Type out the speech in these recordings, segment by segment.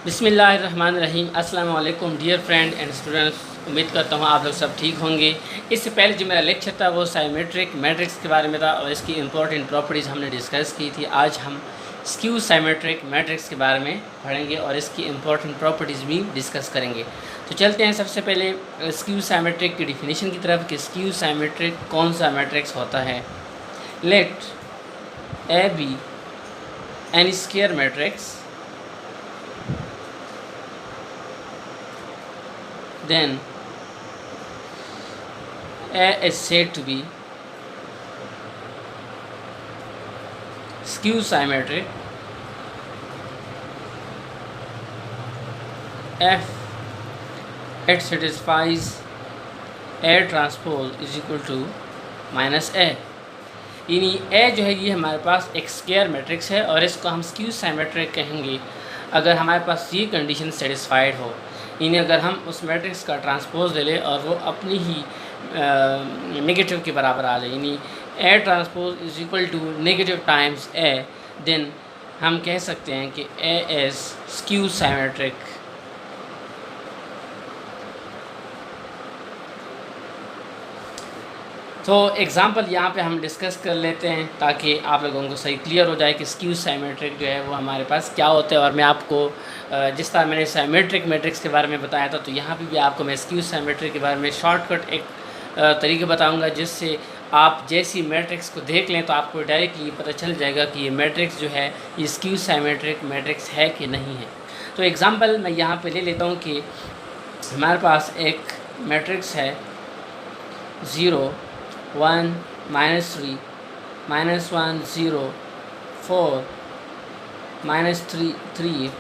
बिस्मिल्लाहिर्रहमानिर्रहीम। अस्सलाम वालेकुम डियर फ्रेंड एंड स्टूडेंट्स। उम्मीद करता हूँ आप लोग सब ठीक होंगे। इससे पहले जो मेरा लेक्चर था वो साइमेट्रिक मैट्रिक्स के बारे में था और इसकी इंपॉर्टेंट प्रॉपर्टीज़ हमने डिस्कस की थी। आज हम स्क्यू साइमेट्रिक मैट्रिक्स के बारे में पढ़ेंगे और इसकी इंपॉर्टेंट प्रॉपर्टीज़ भी डिस्कस करेंगे। तो चलते हैं सबसे पहले स्क्यू साइमेट्रिक की डिफिनीशन की तरफ कि स्क्यू साइमेट्रिक कौन सा मैट्रिक्स होता है। Let A be an square matrix, then A is said to be skew symmetric if it satisfies A transpose is equal to minus A। यानी A जो है ये हमारे पास एक स्क्वायर मैट्रिक्स है और इसको हम स्क्यू साइमेट्रिक कहेंगे अगर हमारे पास ये कंडीशन सेटिस्फाइड हो। यानी अगर हम उस मैट्रिक्स का ट्रांसपोज ले लें और वो अपनी ही नेगेटिव के बराबर आ जाए, यानी A transpose is equal to negative times A, then हम कह सकते हैं कि ए इज़ स्क्यू साइमेट्रिक। तो एग्ज़ाम्पल यहाँ पे हम डिस्कस कर लेते हैं ताकि आप लोगों को सही क्लियर हो जाए कि स्क्यू साइमेट्रिक जो है वो हमारे पास क्या होता है। और मैं आपको जिस तरह मैंने साइमेट्रिक मैट्रिक्स के बारे में बताया था, तो यहाँ पे भी आपको मैं स्क्यू साइमेट्रिक के बारे में शॉर्टकट एक तरीका बताऊँगा जिससे आप जैसी मैट्रिक्स को देख लें तो आपको डायरेक्टली पता चल जाएगा कि ये मैट्रिक्स जो है ये स्क्यू साइमेट्रिक मैट्रिक्स है कि नहीं है। तो एग्ज़ाम्पल मैं यहाँ पर ले लेता हूँ कि हमारे पास एक मैट्रिक्स है 0 1 -3 -1 0 4 -3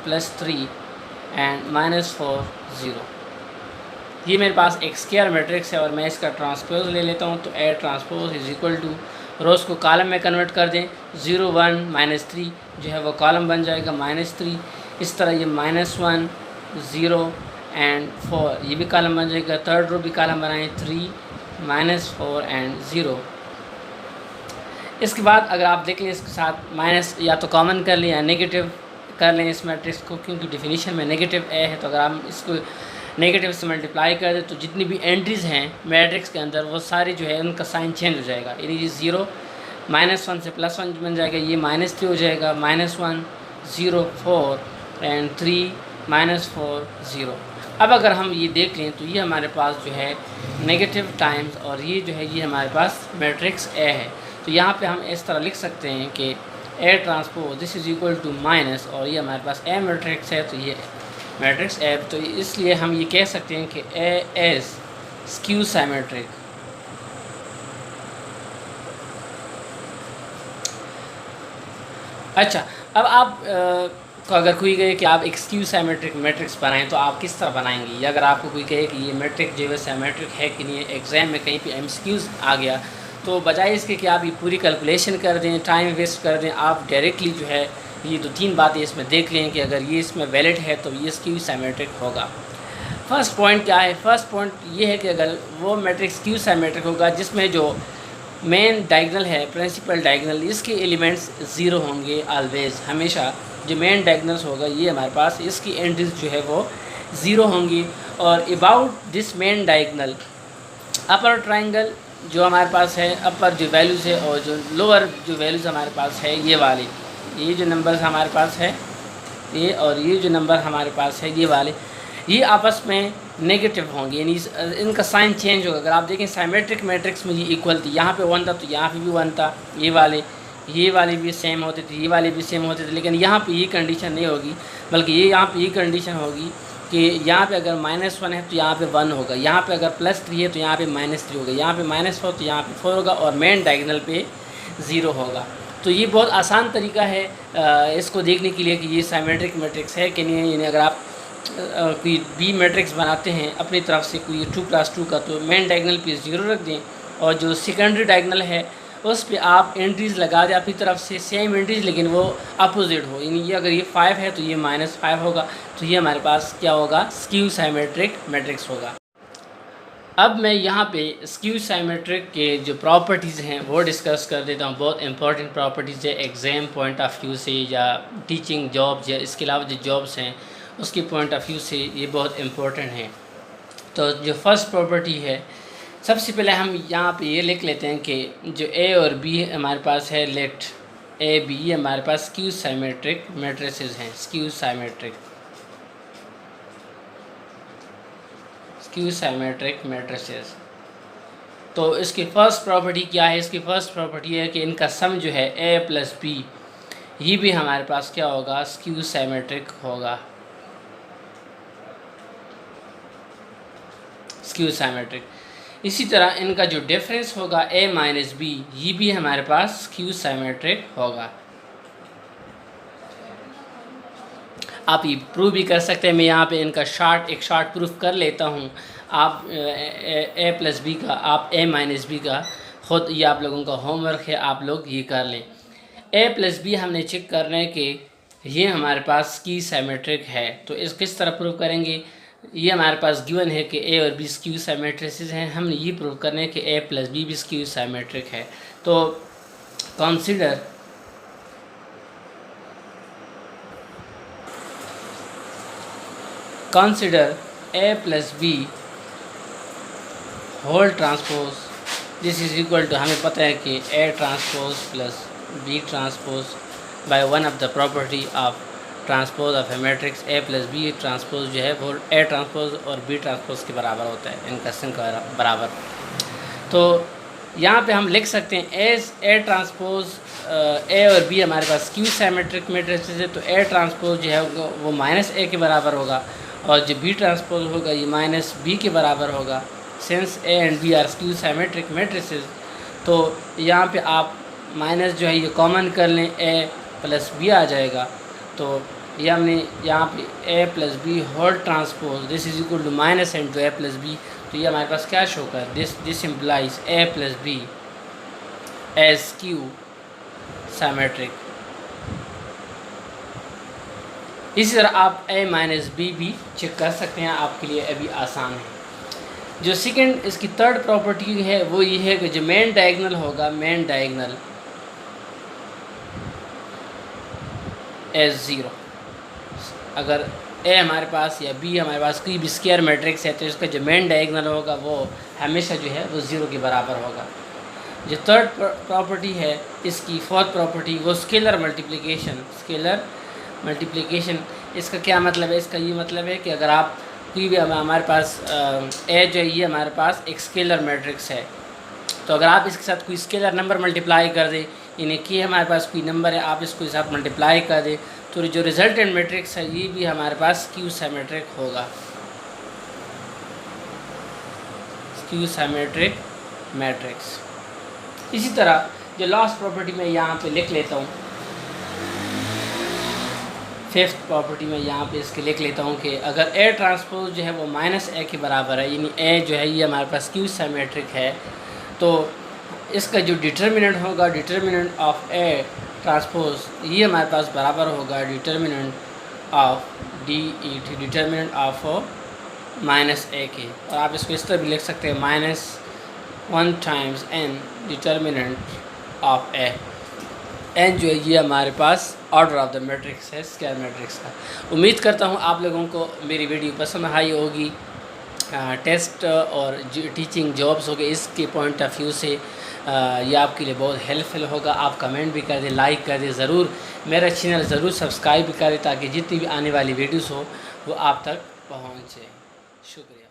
+3 एंड -4 0। ये मेरे पास एक स्क्वायर मैट्रिक्स है और मैं इसका ट्रांसपोज ले लेता हूँ। तो ए ट्रांसपोज इज इक्वल टू रोज़ को कॉलम में कन्वर्ट कर दें। 0 1 -3 जो है वो कॉलम बन जाएगा -3। इस तरह ये -1 0 एंड 4 ये भी कॉलम बन जाएगा। थर्ड रो भी कॉलम बनाएं 3 -4 एंड 0। इसके बाद अगर आप देख लें इसके साथ माइनस या तो कॉमन कर लें या नेगेटिव कर लें इस मैट्रिक्स को, क्योंकि डिफिनीशन में नेगेटिव ए है। तो अगर हम इसको नेगेटिव से मल्टीप्लाई कर दें तो जितनी भी एंट्रीज़ हैं मैट्रिक्स के अंदर वो सारी जो है उनका साइन चेंज हो जाएगा। यानी ये 0 -1 से +1 बन जाएगा, ये -3 हो जाएगा, -1 0 4 एंड 3 -4 0। अब अगर हम ये देख लें तो ये हमारे पास जो है नेगेटिव टाइम्स और ये जो है ये हमारे पास मैट्रिक्स ए है। तो यहाँ पे हम इस तरह लिख सकते हैं कि A transpose this is equal to minus और ये हमारे पास ए मैट्रिक्स है तो ये मैट्रिक्स ए। तो इसलिए हम ये कह सकते हैं कि ए इज़ स्क्यू साइमेट्रिक। अच्छा, अब आप को अगर कोई कहे कि आप एक स्क्यू साइमेट्रिक मैट्रिक्स बनाएं तो आप किस तरह बनाएंगे, या अगर आपको कोई कहे कि ये मैट्रिक जो है साइमेट्रिक है कि नहीं, एग्ज़ाम में कहीं पे एमसीक्यूज़ आ गया, तो बजाय इसके कि आप ये पूरी कैलकुलेशन कर दें, टाइम वेस्ट कर दें, आप डायरेक्टली जो है ये 2-3 बातें इसमें देख लें कि अगर ये इसमें वैलिड है तो ये स्क्यू साइमेट्रिक होगा। फर्स्ट पॉइंट क्या है? फर्स्ट पॉइंट ये है कि अगर वो मैट्रिक्स स्क्यू साइमेट्रिक होगा जिसमें जो मेन डायगोनल है, प्रिंसिपल डायगोनल, इसके एलिमेंट्स 0 होंगे ऑलवेज़, हमेशा जो मेन डायगोनल्स होगा ये हमारे पास इसकी एंट्रीज जो है वो 0 होंगी। और about this main diagonal upper triangle जो हमारे पास है, अपर जो वैल्यूज़ है और जो लोअर जो वैल्यूज़ हमारे पास है ये वाले, ये जो नंबर्स हमारे पास है ये और ये जो नंबर हमारे पास है ये वाले, ये आपस में नेगेटिव होंगे, यानी इनका साइन चेंज होगा। अगर आप देखें साइमेट्रिक मैट्रिक्स में ये इक्वल थी, यहाँ पे 1 था तो यहाँ पे भी 1 था, ये वाले भी सेम होते थे, ये वाले भी सेम होते थे, लेकिन यहाँ पे ये कंडीशन नहीं होगी, बल्कि ये यहाँ पे ये कंडीशन होगी कि यहाँ पे अगर -1 है तो यहाँ पे 1 होगा, यहाँ पे अगर +3 है तो यहाँ पे -3 होगा, यहाँ पे -4 तो यहाँ पे 4 होगा और मेन डायगोनल पे 0 होगा। तो ये बहुत आसान तरीका है इसको देखने के लिए कि ये साइमेट्रिक मैट्रिक्स है कि नहीं। यानी अगर आप कोई बी मैट्रिक्स बनाते हैं अपनी तरफ से कोई 2+2 का, तो मेन डायगोनल पे 0 रख दें और जो सेकेंडरी डायगोनल है उस पे आप एंट्रीज़ लगा दें अपनी तरफ से, सेम एंट्रीज़ लेकिन वो अपोजिट हो। यानी ये अगर ये 5 है तो ये -5 होगा, तो ये हमारे पास क्या होगा? स्क्यू साइमेट्रिक मैट्रिक्स होगा। अब मैं यहाँ पे स्क्यू साइमेट्रिक के जो प्रॉपर्टीज़ हैं वो डिस्कस कर देता हूँ। बहुत इंपॉर्टेंट प्रॉपर्टीज़ है एग्ज़ाम पॉइंट ऑफ व्यू से या टीचिंग जॉब्स या इसके अलावा जो जॉब्स हैं उसके पॉइंट ऑफ व्यू से ये बहुत इम्पोर्टेंट है। तो जो फर्स्ट प्रॉपर्टी है, सबसे पहले हम यहाँ पे ये लिख लेते हैं कि जो ए और बी हमारे पास है, लेट ए बी हमारे पास स्क्यू साइमेट्रिक मैट्रिसेस हैं, स्क्यू साइमेट्रिक मैट्रिसेस। तो इसकी फ़र्स्ट प्रॉपर्टी क्या है? इसकी फ़र्स्ट प्रॉपर्टी है कि इनका सम जो है ए प्लस बी, ये भी हमारे पास क्या होगा? स्क्यू साइमेट्रिक होगा, स्क्यू साइमेट्रिक। इसी तरह इनका जो डिफरेंस होगा ए माइनस बी, ये भी हमारे पास स्क्यू साइमेट्रिक होगा। आप ये प्रूव भी कर सकते हैं। मैं यहाँ पे इनका एक शॉर्ट प्रूफ कर लेता हूँ। आप ए प्लस बी का, आप ए माइनस बी का खुद, ये आप लोगों का होमवर्क है, आप लोग ये कर लें। ए प्लस बी हमने चेक करना है कि ये हमारे पास स्क्यू साइमेट्रिक है। तो इस किस तरह प्रूव करेंगे? ये हमारे पास गिवन है कि ए और बी स्क्यू साइमेट्रिसेस हैं। हमने ये प्रूव करना है कि ए प्लस बी भी स्क्यू साइमेट्रिक है। तो consider A plus B whole transpose, this is equal to, हमें पता है कि A transpose plus B transpose by one of the property of transpose of a matrix A plus B transpose जो है वो A transpose और B transpose के बराबर होता है, इनका सम के बराबर। तो यहाँ पे हम लिख सकते हैं एज ए ट्रांसपोज ए और बी हमारे पास स्क्यू साइमेट्रिक मैट्रिसेस है, तो ए ट्रांसपोज जो है वो माइनस ए के बराबर होगा और जो बी ट्रांसपोज होगा ये माइनस बी के बराबर होगा। Since A and B are skew symmetric matrices, तो यहाँ पे आप माइनस जो है ये कॉमन कर लें, ए प्लस बी आ जाएगा। तो ये हमने यहाँ पे A plus B whole transpose, this is equal to minus and to A plus B. तो ये हमारे पास क्या शो कर, this implies A plus B as skew symmetric. इसी तरह आप ए माइनस बी भी चेक कर सकते हैं, आपके लिए अभी आसान है। जो सेकंड इसकी थर्ड प्रॉपर्टी है वो ये है कि जो मेन डायगोनल होगा, मेन डायगोनल एज ज़ीरो। अगर ए हमारे पास या बी हमारे पास कोई भी स्क्वायर मैट्रिक्स है तो इसका जो मेन डायगोनल होगा वो हमेशा जो है वो ज़ीरो के बराबर होगा। जो थर्ड प्रॉपर्टी है इसकी, फोर्थ प्रॉपर्टी, वो स्केलर मल्टीप्लिकेशन। इसका क्या मतलब है? इसका ये मतलब है कि अगर आप कोई भी, हमारे पास ए जो है ये हमारे पास एक स्केलर मैट्रिक्स है, तो अगर आप इसके साथ कोई स्केलर नंबर मल्टीप्लाई कर दें, यानी कि हमारे पास कोई नंबर है, आप इसको साथ मल्टीप्लाई कर दें, तो जो रिजल्टेंट मैट्रिक्स है ये भी हमारे पास स्क्यू साइमेट्रिक होगा, स्क्यू साइमेट्रिक मैट्रिक्स। इसी तरह जो लास्ट प्रॉपर्टी मैं यहाँ पे लिख लेता हूँ, फिफ्थ प्रॉपर्टी में यहाँ पे इसके लिख लेता हूँ कि अगर ए ट्रांसपोज जो है वो माइनस ए के बराबर है, यानी ए जो है ये हमारे पास स्क्यू साइमेट्रिक है, तो इसका जो डिटर्मिनेंट होगा, डिटर्मिनेंट ऑफ ए ट्रांसपोज, ये हमारे पास बराबर होगा determinant of D E T, determinant of minus A के। और आप इसको इस तरह भी लिख सकते हैं, minus 1 times n determinant of A. N जो है ये हमारे पास ऑर्डर ऑफ द मैट्रिक्स है, स्क्वायर मैट्रिक्स का। उम्मीद करता हूँ आप लोगों को मेरी वीडियो पसंद आई होगी। टेस्ट और टीचिंग जॉब्स हो गए, इसके पॉइंट ऑफ व्यू से ये आपके लिए बहुत हेल्पफुल होगा। आप कमेंट भी कर दें, लाइक कर दें, ज़रूर मेरा चैनल ज़रूर सब्सक्राइब भी करें ताकि जितनी भी आने वाली वीडियोस हो वो आप तक पहुँचे। शुक्रिया।